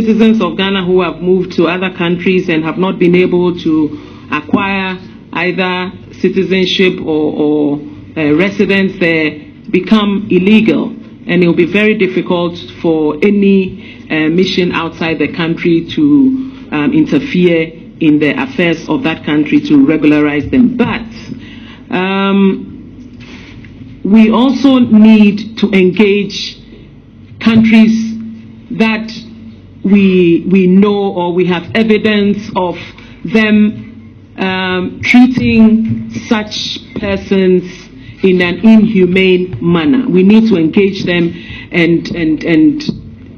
citizens of Ghana who have moved to other countries and have not been able to acquire either citizenship or residence there become illegal, and it will be very difficult for any mission outside the country to interfere in the affairs of that country to regularize them. But we also need to engage countries that we know or we have evidence of them treating such persons in an inhumane manner. We need to engage them and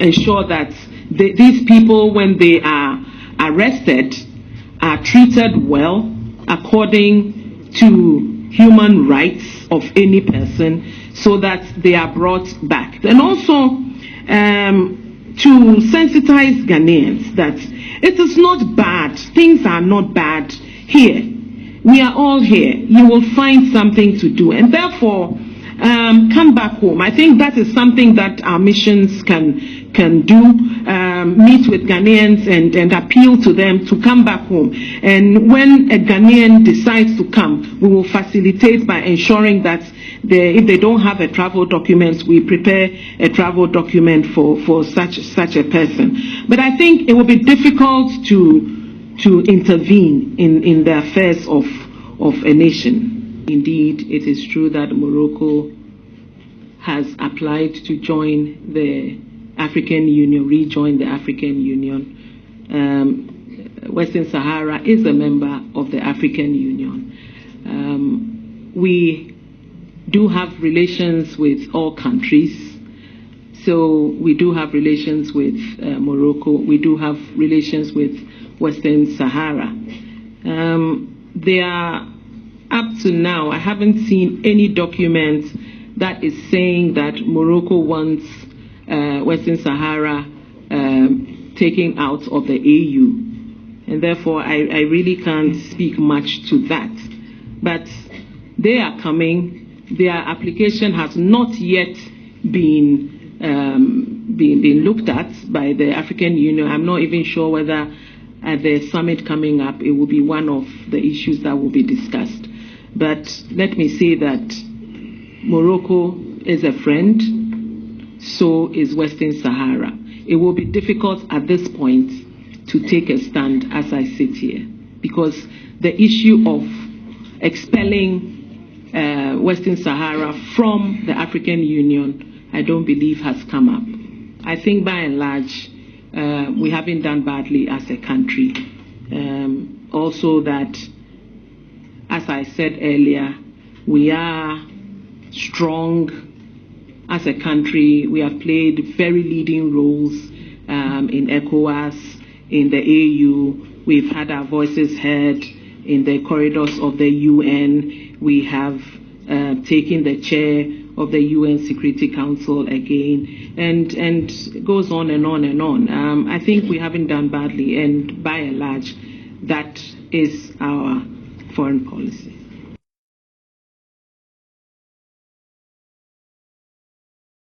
ensure that these people, when they are arrested, are treated well according to human rights of any person, so that they are brought back. And also to sensitize Ghanaians that it is not bad, things are not bad here. We are all here. You will find something to do, and therefore come back home. I think that is something that our missions can do, meet with Ghanaians and appeal to them to come back home. And when a Ghanaian decides to come, we will facilitate by ensuring that if they don't have a travel document, we prepare a travel document for such a person. But I think it will be difficult to intervene in the affairs of a nation. Indeed, it is true that Morocco has applied to join the African Union, rejoin the African Union. Western Sahara is a member of the African Union. We do have relations with all countries. So we do have relations with Morocco. We do have relations with Western Sahara. They are, up to now, I haven't seen any document that is saying that Morocco wants Western Sahara taken out of the AU. And therefore, I really can't speak much to that. But they are coming. Their application has not yet been looked at by the African Union. I'm not even sure whether at the summit coming up it will be one of the issues that will be discussed. But let me say that Morocco is a friend, so is Western Sahara. It will be difficult at this point to take a stand as I sit here, because the issue of expelling Western Sahara from the African Union, I don't believe has come up. I think by and large, we haven't done badly as a country. Also that, as I said earlier, we are strong as a country. We have played very leading roles in ECOWAS, in the AU. We've had our voices heard in the corridors of the UN. We have taken the chair of the UN Security Council again, and it goes on and on and on. I think we haven't done badly, and by and large, that is our foreign policy.